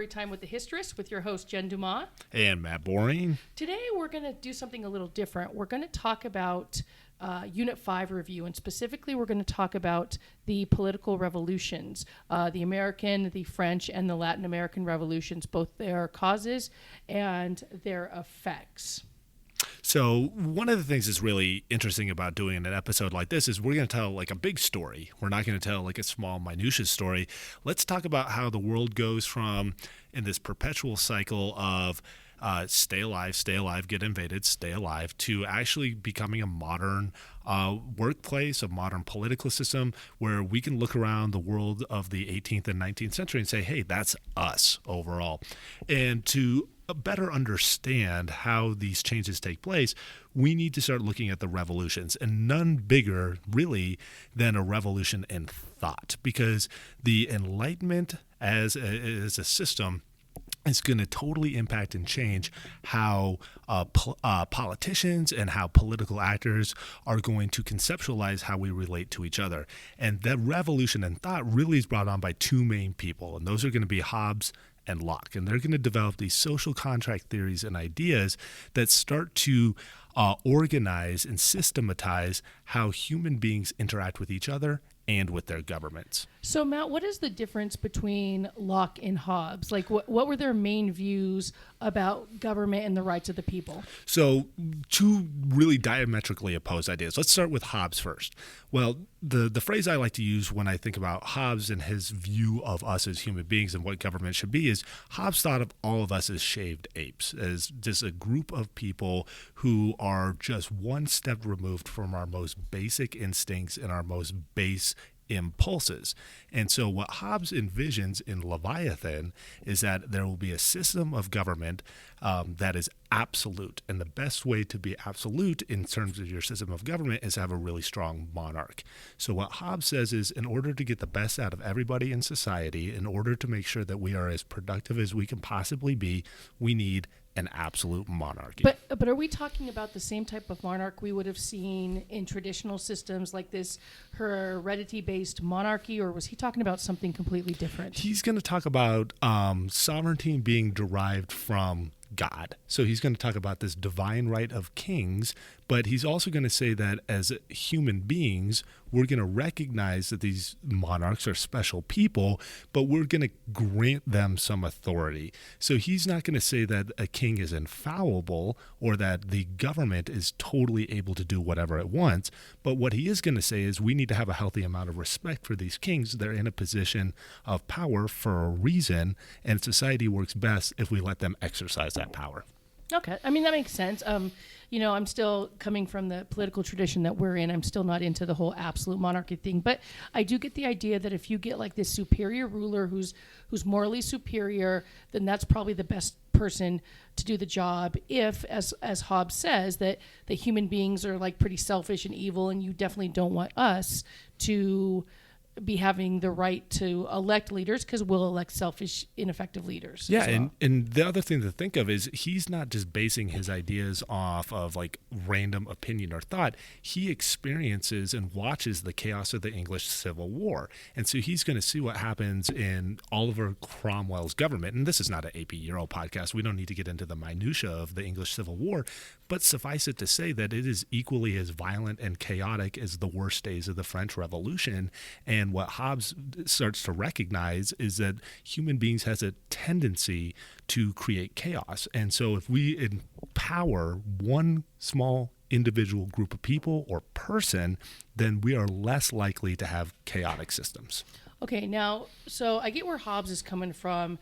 Storytime with the Histress with your host, Jen Dumas. And Matt Boring. Today, we're going to do something a little different. We're going to talk about Unit 5 review, and specifically, we're going to talk about the political revolutions, the American, the French, and the Latin American revolutions, both their causes and their effects. So one of the things that's really interesting about doing an episode like this is we're going to tell like a big story. We're not going to tell like a small minutiae story. Let's talk about how the world goes from in this perpetual cycle of stay alive, get invaded, stay alive, to actually becoming a modern workplace, a modern political system where we can look around the world of the 18th and 19th century and say, hey, that's us overall. And to better understand how these changes take place, we need to start looking at the revolutions, and none bigger really than a revolution in thought, because the Enlightenment as a system is going to totally impact and change how politicians and how political actors are going to conceptualize how we relate to each other. And that revolution in thought really is brought on by two main people, and those are going to be Hobbes and Locke. And they're going to develop these social contract theories and ideas that start to organize and systematize how human beings interact with each other and with their governments. So, Matt, what is the difference between Locke and Hobbes? Like, what were their main views about government and the rights of the people? So, two really diametrically opposed ideas. Let's start with Hobbes first. Well, the phrase I like to use when I think about Hobbes and his view of us as human beings and what government should be is Hobbes thought of all of us as shaved apes, as just a group of people who are just one step removed from our most basic instincts and our most base impulses. And so what Hobbes envisions in Leviathan is that there will be a system of government that is absolute. And the best way to be absolute in terms of your system of government is to have a really strong monarch. So what Hobbes says is, in order to get the best out of everybody in society, in order to make sure that we are as productive as we can possibly be, we need an absolute monarchy. But are we talking about the same type of monarch we would have seen in traditional systems like this heredity-based monarchy, or was he talking about something completely different? He's going to talk about sovereignty being derived from God. So he's going to talk about this divine right of kings, but he's also going to say that as human beings, we're going to recognize that these monarchs are special people, but we're going to grant them some authority. So he's not going to say that a king is infallible or that the government is totally able to do whatever it wants. But what he is going to say is we need to have a healthy amount of respect for these kings. They're in a position of power for a reason, and society works best if we let them exercise that power. Okay. I mean, that makes sense. I'm still coming from the political tradition that we're in. I'm still not into the whole absolute monarchy thing, but I do get the idea that if you get like this superior ruler who's morally superior, then that's probably the best person to do the job. If, as Hobbes says, that the human beings are like pretty selfish and evil, and you definitely don't want us to be having the right to elect leaders, because we'll elect selfish, ineffective leaders. Yeah, and the other thing to think of is he's not just basing his ideas off of like random opinion or thought. He experiences and watches the chaos of the English Civil War. And so he's going to see what happens in Oliver Cromwell's government. And this is not an AP Euro podcast. We don't need to get into the minutiae of the English Civil War, but suffice it to say that it is equally as violent and chaotic as the worst days of the French Revolution. And what Hobbes starts to recognize is that human beings has a tendency to create chaos. And so if we empower one small individual group of people or person, then we are less likely to have chaotic systems. Okay, now, so I get where Hobbes is coming from.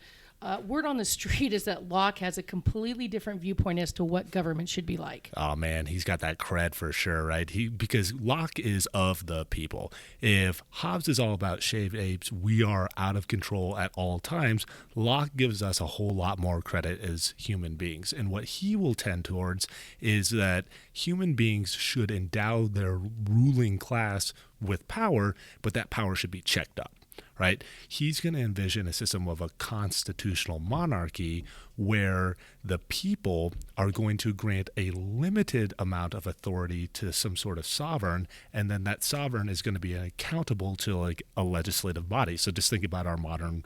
Word on the street is that Locke has a completely different viewpoint as to what government should be like. Oh man, he's got that cred for sure, right? Because Locke is of the people. If Hobbes is all about shaved apes, we are out of control at all times, Locke gives us a whole lot more credit as human beings. And what he will tend towards is that human beings should endow their ruling class with power, but that power should be checked up. Right? He's going to envision a system of a constitutional monarchy where the people are going to grant a limited amount of authority to some sort of sovereign, and then that sovereign is going to be accountable to like a legislative body. So just think about our modern,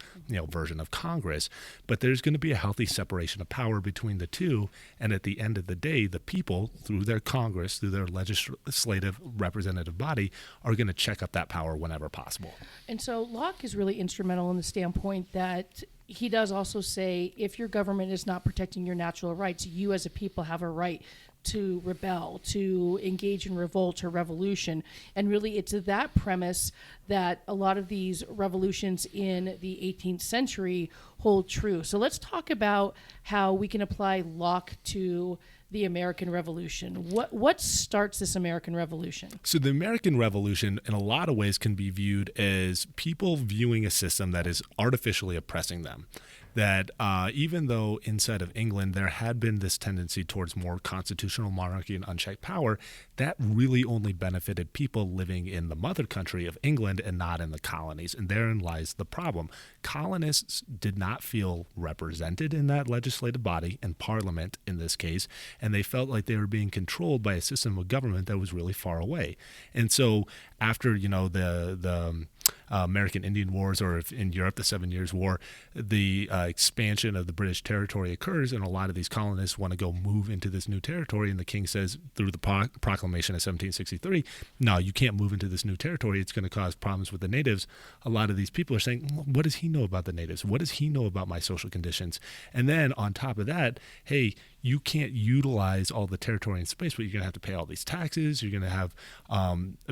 version of Congress. But there's going to be a healthy separation of power between the two, and at the end of the day, the people, through their Congress, through their legislative representative body, are going to check up that power whenever possible. And so Locke is really instrumental in the standpoint that he does also say if your government is not protecting your natural rights, you as a people have a right to rebel, to engage in revolt or revolution. And really it's that premise that a lot of these revolutions in the 18th century hold true. So let's talk about how we can apply Locke to the American Revolution. What starts this American Revolution? So the American Revolution, in a lot of ways, can be viewed as people viewing a system that is artificially oppressing them. That even though inside of England there had been this tendency towards more constitutional monarchy and unchecked power, that really only benefited people living in the mother country of England and not in the colonies. And therein lies the problem. Colonists did not feel represented in that legislative body, and Parliament in this case, and they felt like they were being controlled by a system of government that was really far away. And so after, the American Indian Wars, or if in Europe, the 7 Years' War, the expansion of the British territory occurs, and a lot of these colonists want to go move into this new territory. And the king says, through the proclamation of 1763, no, you can't move into this new territory. It's going to cause problems with the natives. A lot of these people are saying, what does he know about the natives? What does he know about my social conditions? And then on top of that, hey, you can't utilize all the territory and space, but you're going to have to pay all these taxes. You're going to have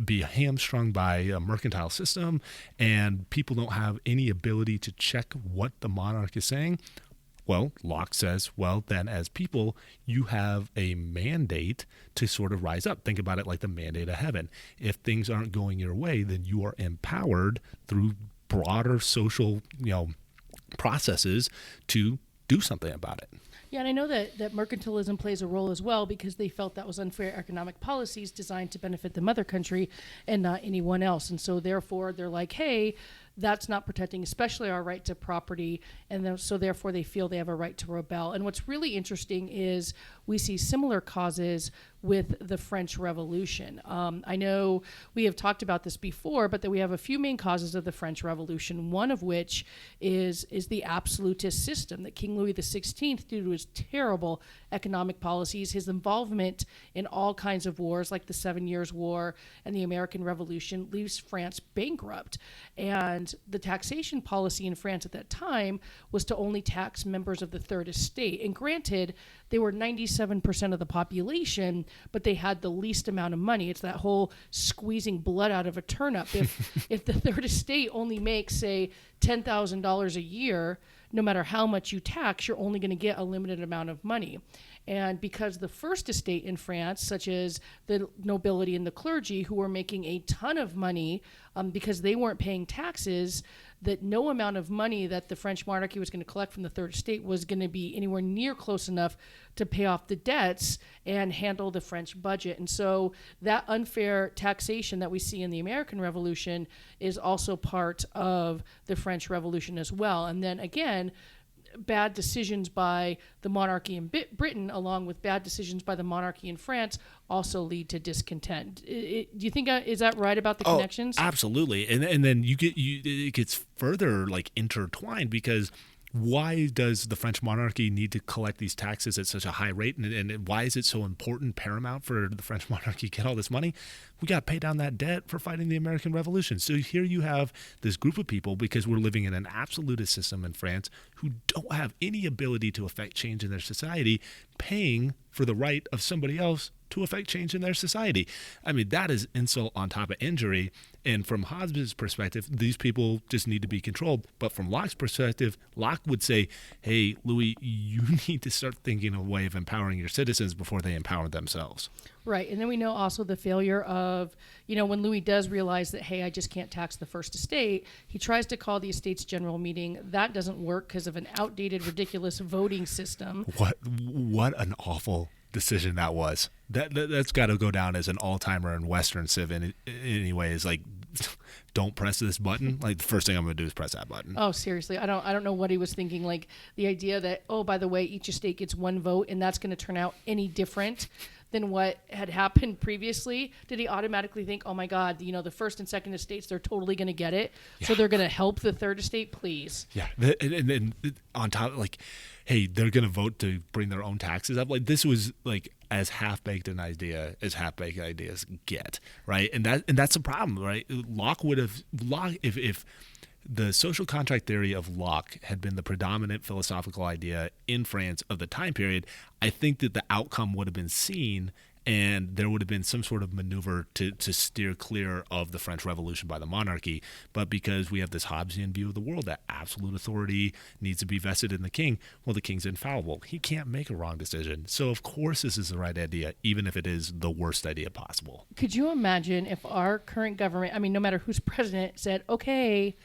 be hamstrung by a mercantile system, and people don't have any ability to check what the monarch is saying. Well, Locke says, well, then as people, you have a mandate to sort of rise up. Think about it like the mandate of heaven. If things aren't going your way, then you are empowered through broader social, processes to do something about it. Yeah, and I know that mercantilism plays a role as well, because they felt that was unfair economic policies designed to benefit the mother country and not anyone else. And so therefore they're like, hey, that's not protecting especially our right to property, and so therefore they feel they have a right to rebel. And what's really interesting is we see similar causes with the French Revolution. I know we have talked about this before, but that we have a few main causes of the French Revolution, one of which is the absolutist system that King Louis XVI, due to his terrible economic policies, his involvement in all kinds of wars like the 7 Years' War and the American Revolution, leaves France bankrupt. And the taxation policy in France at that time was to only tax members of the Third Estate. And granted, they were 97% of the population, but they had the least amount of money. It's that whole squeezing blood out of a turnip. If the Third Estate only makes, say, $10,000 a year, no matter how much you tax, you're only going to get a limited amount of money. And because the First Estate in France, such as the nobility and the clergy, who were making a ton of money because they weren't paying taxes, that no amount of money that the French monarchy was going to collect from the Third Estate was going to be anywhere near close enough to pay off the debts and handle the French budget. And so that unfair taxation that we see in the American Revolution is also part of the French Revolution as well. And then again, bad decisions by the monarchy in Britain, along with bad decisions by the monarchy in France, also lead to discontent. Do you think is that right about the connections? Absolutely, and then it gets further like intertwined, because why does the French monarchy need to collect these taxes at such a high rate, and why is it so important, paramount for the French monarchy to get all this money? We got to pay down that debt for fighting the American Revolution. So here you have this group of people, because we're living in an absolutist system in France, who don't have any ability to affect change in their society, paying for the right of somebody else to affect change in their society. I mean, that is insult on top of injury. And from Hobbes' perspective, these people just need to be controlled. But from Locke's perspective, Locke would say, hey, Louis, you need to start thinking of a way of empowering your citizens before they empower themselves. Right. And then we know also the failure of, when Louis does realize that, hey, I just can't tax the First Estate, he tries to call the Estates General Meeting. That doesn't work because of an outdated, ridiculous voting system. What an awful decision that was. That's got to go down as an all-timer in Western civ in any way. Is like, don't press this button, like the first thing I'm going to do is press that button. Oh, seriously. I don't know what he was thinking. Like the idea that, oh, by the way, each estate gets one vote and that's going to turn out any different than what had happened previously. Did he automatically think, oh my God, the first and second estates, they're totally going to get it. Yeah. So they're going to help the third estate, please. Yeah. And then on top, like, hey, they're going to vote to bring their own taxes up. Like this was like as half-baked an idea as half-baked ideas get, right? And that's a problem, right? Locke if the social contract theory of Locke had been the predominant philosophical idea in France of the time period, I think that the outcome would have been seen and there would have been some sort of maneuver to steer clear of the French Revolution by the monarchy. But because we have this Hobbesian view of the world that absolute authority needs to be vested in the king, well, the king's infallible. He can't make a wrong decision. So, of course, this is the right idea, even if it is the worst idea possible. Could you imagine if our current government, I mean, no matter who's president, said, okay,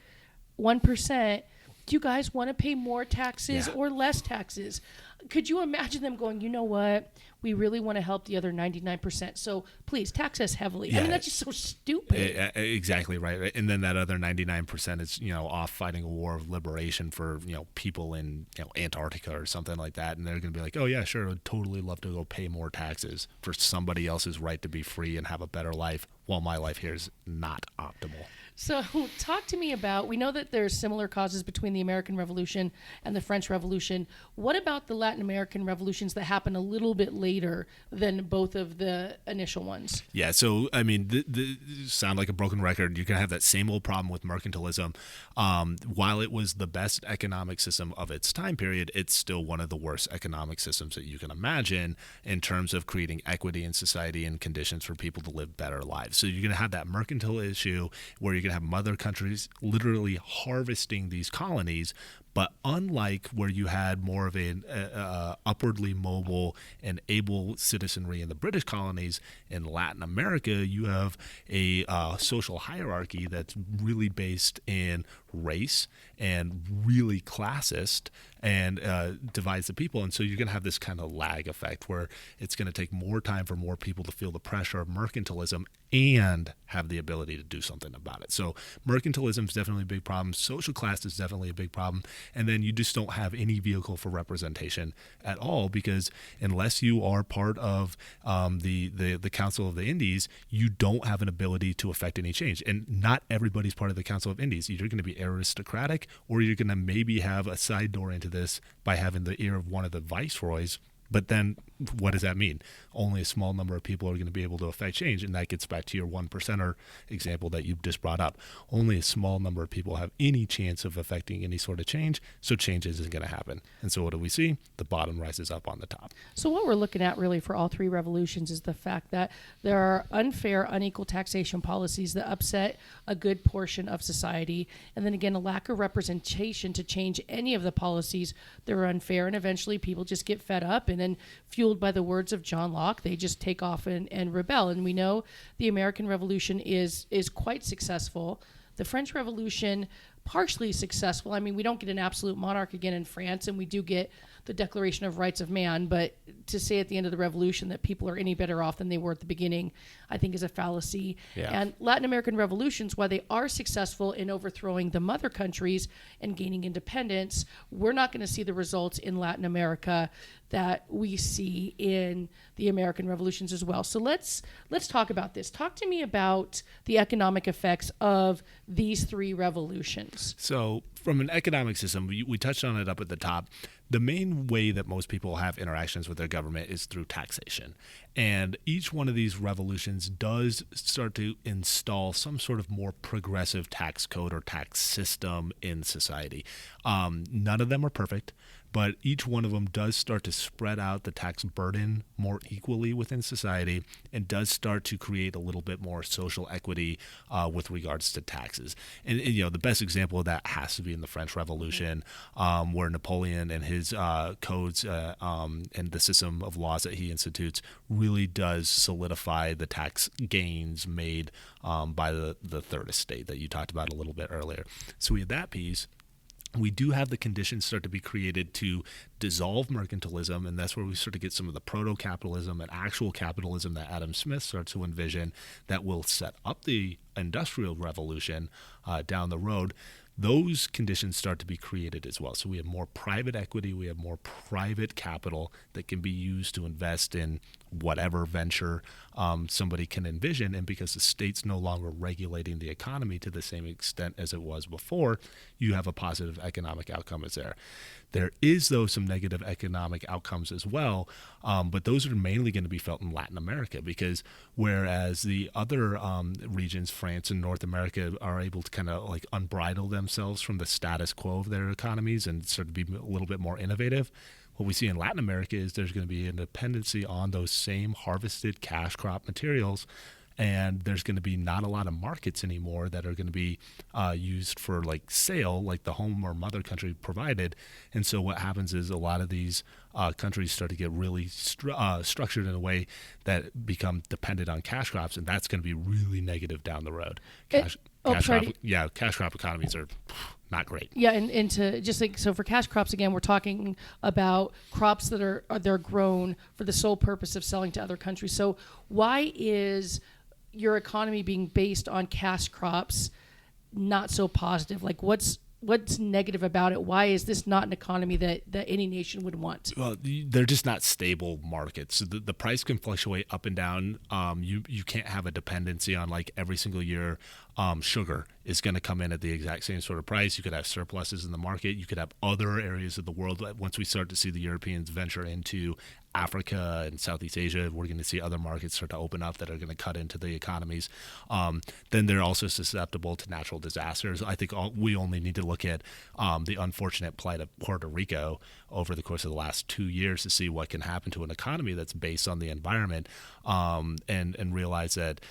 1%, do you guys want to pay more taxes or less taxes? Could you imagine them going, you know what? We really want to help the other 99%. So please tax us heavily. Yeah. I mean, that's just so stupid. Exactly right. And then that other 99% is, off fighting a war of liberation for, people in Antarctica or something like that. And they're going to be like, oh, yeah, sure. I'd totally love to go pay more taxes for somebody else's right to be free and have a better life while my life here is not optimal. So talk to me about, we know that there's similar causes between the American Revolution and the French Revolution. What about the Latin American revolutions that happened a little bit later than both of the initial ones? Yeah, so, I mean, the sound like a broken record. You're going to have that same old problem with mercantilism. While it was the best economic system of its time period, it's still one of the worst economic systems that you can imagine in terms of creating equity in society and conditions for people to live better lives. So you're going to have that mercantile issue where you're going to have mother countries literally harvesting these colonies. But unlike where you had more of an upwardly mobile and able citizenry in the British colonies, in Latin America, you have a social hierarchy that's really based in race and really classist and divides the people. And so you're going to have this kind of lag effect where it's going to take more time for more people to feel the pressure of mercantilism and have the ability to do something about it. So mercantilism is definitely a big problem. Social class is definitely a big problem. And then you just don't have any vehicle for representation at all, because unless you are part of the Council of the Indies, you don't have an ability to affect any change. And not everybody's part of the Council of Indies. You're going to be aristocratic, or you're going to maybe have a side door into this by having the ear of one of the viceroys. But then what does that mean? Only a small number of people are going to be able to affect change. And that gets back to your 1%er example that you just brought up. Only a small number of people have any chance of affecting any sort of change. So change isn't going to happen. And so what do we see? The bottom rises up on the top. So what we're looking at really for all three revolutions is the fact that there are unfair, unequal taxation policies that upset a good portion of society. And then again, a lack of representation to change any of the policies that are unfair. And eventually people just get fed up, and then fueled by the words of John Locke, they just take off and rebel. And we know the American Revolution is quite successful. The French Revolution, partially successful. I mean, we don't get an absolute monarch again in France, and we do get the Declaration of Rights of Man, but to say at the end of the revolution that people are any better off than they were at the beginning, I think is a fallacy. Yeah. And Latin American revolutions, while they are successful in overthrowing the mother countries and gaining independence, we're not going to see the results in Latin America that we see in the American revolutions as well. So let's talk about this. Talk to me about the economic effects of these three revolutions. So from an economic system, we touched on it up at the top. The main way that most people have interactions with their government is through taxation. And each one of these revolutions does start to install some sort of more progressive tax code or tax system in society. None of them are perfect, but each one of them does start to spread out the tax burden more equally within society and does start to create a little bit more social equity with regards to taxes. And the best example of that has to be in the French Revolution, where Napoleon and his codes and the system of laws that he institutes really does solidify the tax gains made by the third estate that you talked about a little bit earlier. So we have that piece. we do have the conditions start to be created to dissolve mercantilism, and that's where we start to get some of the proto-capitalism and actual capitalism that Adam Smith starts to envision that will set up the industrial revolution down the road. Those conditions start to be created as well. So we have more private equity, we have more private capital that can be used to invest in whatever venture somebody can envision. And because the state's no longer regulating the economy to the same extent as it was before, you have a positive economic outcome is there. There is, though, some negative economic outcomes as well, but those are mainly going to be felt in Latin America, because whereas the other regions, France and North America, are able to kind of like unbridle themselves from the status quo of their economies and sort of be a little bit more innovative, what we see in Latin America is there's going to be a dependency on those same harvested cash crop materials, and there's going to be not a lot of markets anymore that are going to be used for like sale, like the home or mother country provided. And so what happens is a lot of these countries start to get really structured in a way that become dependent on cash crops, and that's going to be really negative down the road. Cash crop economies are not great. Yeah, and to just like, so for cash crops, again, we're talking about crops that they're grown for the sole purpose of selling to other countries. So why is your economy being based on cash crops not so positive? Like what's negative about it? Why is this not an economy that any nation would want? Well, they're just not stable markets. So the price can fluctuate up and down. You can't have a dependency on like every single year sugar is going to come in at the exact same sort of price. You could have surpluses in the market. You could have other areas of the world. Once we start to see the Europeans venture into Africa and Southeast Asia, we're going to see other markets start to open up that are going to cut into the economies. Then they're also susceptible to natural disasters. I think we only need to look at the unfortunate plight of Puerto Rico over the course of the last 2 years to see what can happen to an economy that's based on the environment, and realize that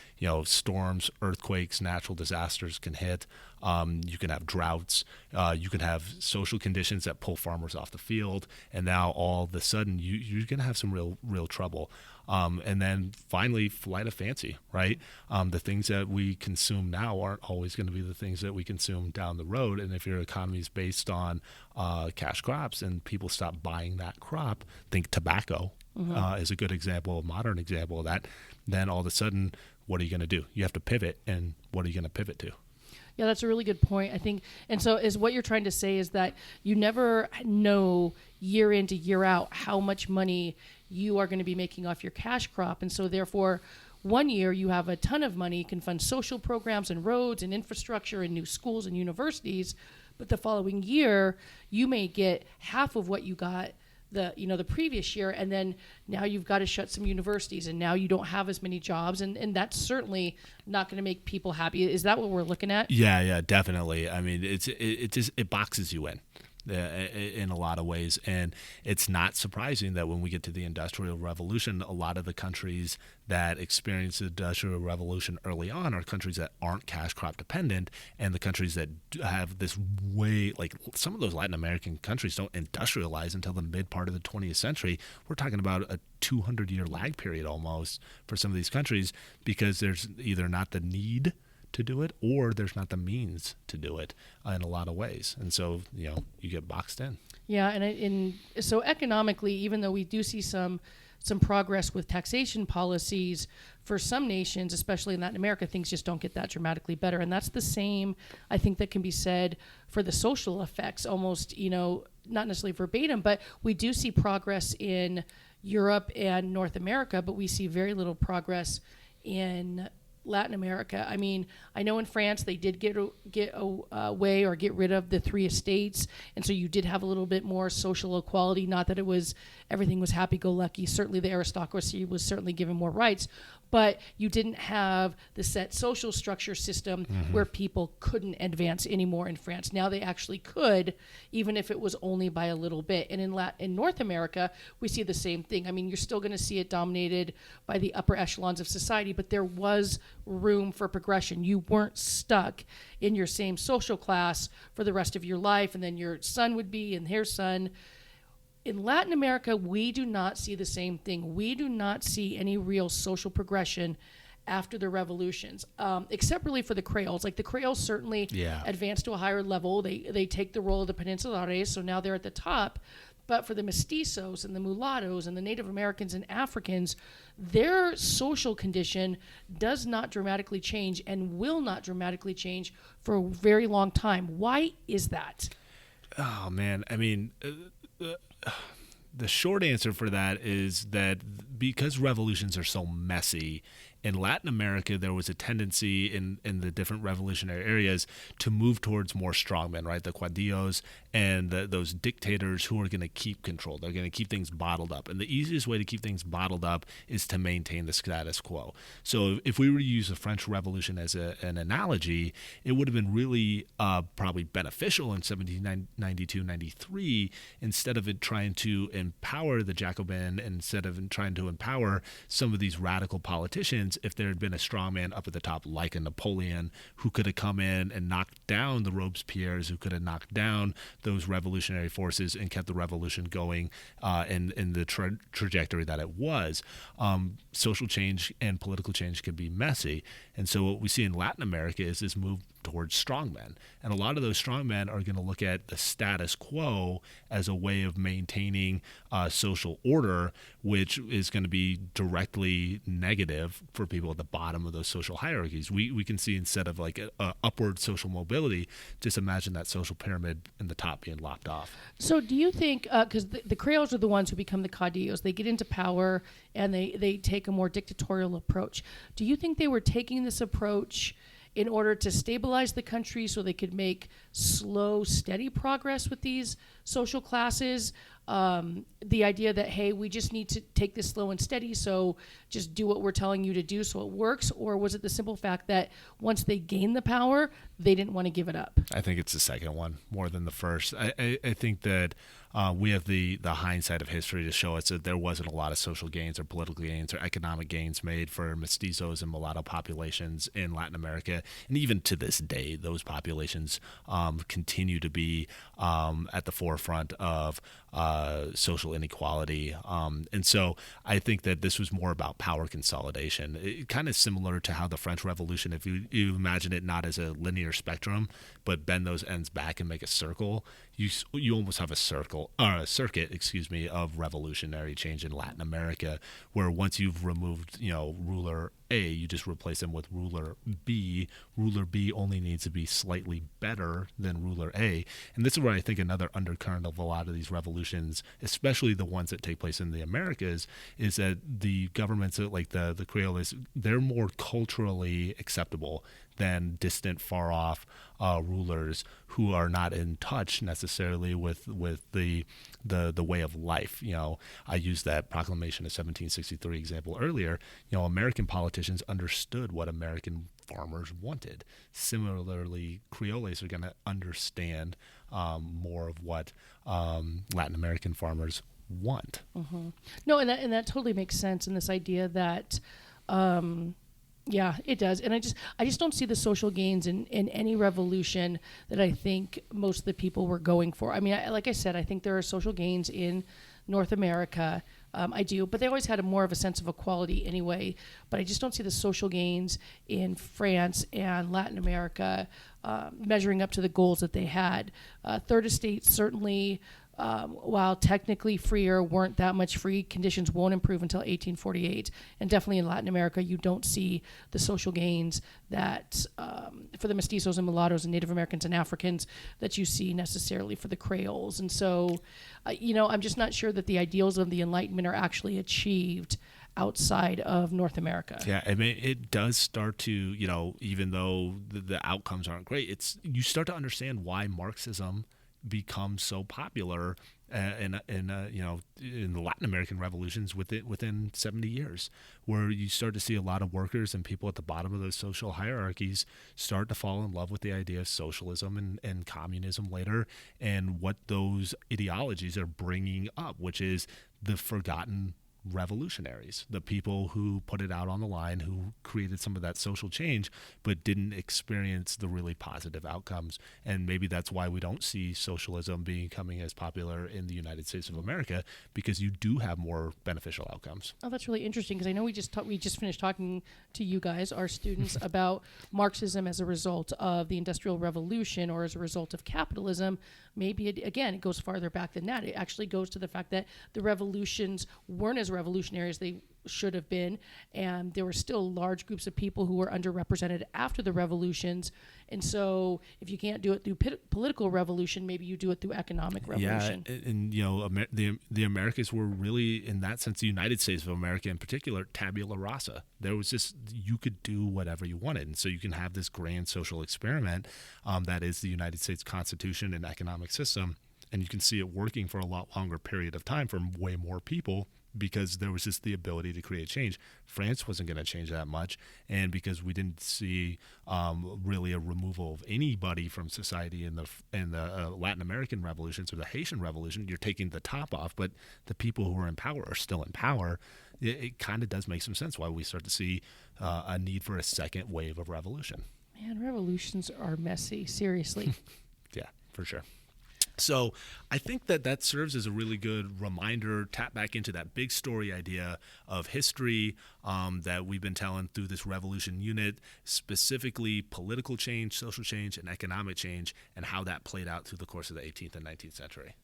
storms, earthquakes, natural disasters can hit. You can have droughts. You can have social conditions that pull farmers off the field, and now all of a sudden you're going to have some real trouble. And then finally, flight of fancy, right? The things that we consume now aren't always going to be the things that we consume down the road. And if your economy is based on cash crops and people stop buying that crop, think tobacco is a good example, a modern example of that. Then all of a sudden, what are you going to do? You have to pivot, and what are you going to pivot to? Yeah, that's a really good point, I think. And so is what you're trying to say is that you never know year in to year out how much money you are going to be making off your cash crop. And so therefore, one year you have a ton of money, can fund social programs and roads and infrastructure and new schools and universities. But the following year, you may get half of what you got the previous year, and then now you've got to shut some universities, and now you don't have as many jobs, and that's certainly not going to make people happy. Is that what we're looking at? Yeah, definitely. I mean, it boxes you in a lot of ways, and it's not surprising that when we get to the Industrial Revolution, a lot of the countries that experience the Industrial Revolution early on are countries that aren't cash crop dependent, and the countries that have this way, like some of those Latin American countries don't industrialize until the mid part of the 20th century. We're talking about a 200-year lag period almost for some of these countries, because there's either not the need to do it, or there's not the means to do it in a lot of ways. And so, you get boxed in. Yeah, and so economically, even though we do see some progress with taxation policies for some nations, especially in Latin America, things just don't get that dramatically better. And that's the same, I think, that can be said for the social effects, almost, not necessarily verbatim, but we do see progress in Europe and North America, but we see very little progress in Latin America. I mean, I know in France they did get away or get rid of the 3 estates, and so you did have a little bit more social equality. Not that everything was happy-go-lucky. Certainly the aristocracy was certainly given more rights, but you didn't have the set social structure system where people couldn't advance anymore in France. Now they actually could, even if it was only by a little bit. And in North America, we see the same thing. I mean, you're still going to see it dominated by the upper echelons of society, but there was room for progression. You weren't stuck in your same social class for the rest of your life, and then your son would be, and their son. In Latin America, we do not see the same thing. We do not see any real social progression after the revolutions, except really for the Creoles. Like the Creoles certainly Yeah. advanced to a higher level. They take the role of the Peninsulares, so now they're at the top. But for the mestizos and the mulattoes and the Native Americans and Africans, their social condition does not dramatically change and will not dramatically change for a very long time. Why is that? Oh man, I mean, the short answer for that is that because revolutions are so messy, in Latin America, there was a tendency in the different revolutionary areas to move towards more strongmen, right? The caudillos and those dictators who are going to keep control. They're going to keep things bottled up. And the easiest way to keep things bottled up is to maintain the status quo. So if we were to use the French Revolution as an analogy, it would have been really probably beneficial in 1792-93 instead of it trying to empower the Jacobin, instead of trying to empower some of these radical politicians, if there had been a strongman up at the top like a Napoleon who could have come in and knocked down the Robespierres, who could have knocked down those revolutionary forces and kept the revolution going in the trajectory that it was. Social change and political change can be messy. And so what we see in Latin America is this move towards strongmen. And a lot of those strongmen are going to look at the status quo as a way of maintaining social order, which is going to be directly negative for people at the bottom of those social hierarchies. We can see, instead of like a upward social mobility, just imagine that social pyramid in the top being lopped off. So do you think, because the Creoles are the ones who become the caudillos, they get into power and they take a more dictatorial approach. Do you think they were taking this approach in order to stabilize the country so they could make slow, steady progress with these social classes? The idea that, hey, we just need to take this slow and steady, so just do what we're telling you to do so it works? Or was it the simple fact that once they gained the power, they didn't want to give it up? I think it's the second one more than the first. I think that we have the hindsight of history to show us that there wasn't a lot of social gains or political gains or economic gains made for mestizos and mulatto populations in Latin America. And even to this day, those populations continue to be at the forefront of social inequality. And so I think that this was more about power consolidation. Kind of similar to how the French Revolution, if you imagine it not as a linear spectrum, but bend those ends back and make a circle, you almost have a circuit, of revolutionary change in Latin America, where once you've removed, ruler A, you just replace him with ruler B. Ruler B only needs to be slightly better than ruler A. And this is where I think another undercurrent of a lot of these revolutions, especially the ones that take place in the Americas, is that the governments like the Creoles, they're more culturally acceptable than distant, far off rulers who are not in touch necessarily with the way of life. I used that Proclamation of 1763 example earlier. American politicians understood what American farmers wanted. Similarly, Creoles are going to understand more of what Latin American farmers want. Mm-hmm. No, and that totally makes sense. And this idea that yeah, it does. And I just don't see the social gains in any revolution that I think most of the people were going for. I mean, like I said, I think there are social gains in North America. I do, but they always had more of a sense of equality anyway. But I just don't see the social gains in France and Latin America measuring up to the goals that they had. Third estate certainly, while technically freer, weren't that much free. Conditions won't improve until 1848. And definitely in Latin America, you don't see the social gains that for the mestizos and mulattoes and Native Americans and Africans that you see necessarily for the Creoles. And so, I'm just not sure that the ideals of the Enlightenment are actually achieved outside of North America. Yeah, I mean, it does start to, even though the outcomes aren't great, you start to understand why Marxism becomes so popular in the Latin American revolutions within 70 years, where you start to see a lot of workers and people at the bottom of those social hierarchies start to fall in love with the idea of socialism and communism later, and what those ideologies are bringing up, which is the forgotten revolutionaries, the people who put it out on the line, who created some of that social change, but didn't experience the really positive outcomes. And maybe that's why we don't see socialism becoming as popular in the United States of America, because you do have more beneficial outcomes. Oh, that's really interesting, because I know we just finished talking to you guys, our students, about Marxism as a result of the Industrial Revolution or as a result of capitalism. Maybe, it goes farther back than that. It actually goes to the fact that the revolutions weren't as revolutionary as they should have been, and there were still large groups of people who were underrepresented after the revolutions. And so if you can't do it through political revolution, maybe you do it through economic revolution. Yeah, and the Americas were really, in that sense, the United States of America in particular, tabula rasa. There was just, you could do whatever you wanted. And so you can have this grand social experiment that is the United States Constitution and economic system, and you can see it working for a lot longer period of time for way more people, because there was just the ability to create change. France wasn't going to change that much, and because we didn't see really a removal of anybody from society in the Latin American revolutions or the Haitian Revolution, you're taking the top off, but the people who are in power are still in power. It kind of does make some sense why we start to see a need for a second wave of revolution. Man, revolutions are messy, seriously. Yeah, for sure. So I think that serves as a really good reminder, tap back into that big story idea of history that we've been telling through this revolution unit, specifically political change, social change, and economic change, and how that played out through the course of the 18th and 19th century.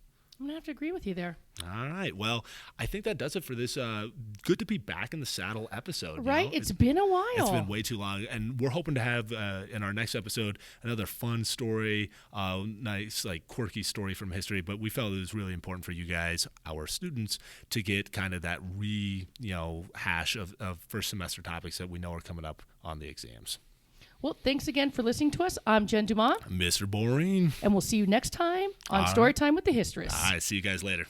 I'm going to have to agree with you there. All right. Well, I think that does it for this good to be back in the saddle episode. Right? You know? It's been a while. It's been way too long. And we're hoping to have in our next episode another fun story, nice, like quirky story from history. But we felt it was really important for you guys, our students, to get kind of that hash of first semester topics that we know are coming up on the exams. Well, thanks again for listening to us. I'm Jen Dumas. Mr. Boring. And we'll see you next time on Storytime with the Historists. All right. See you guys later.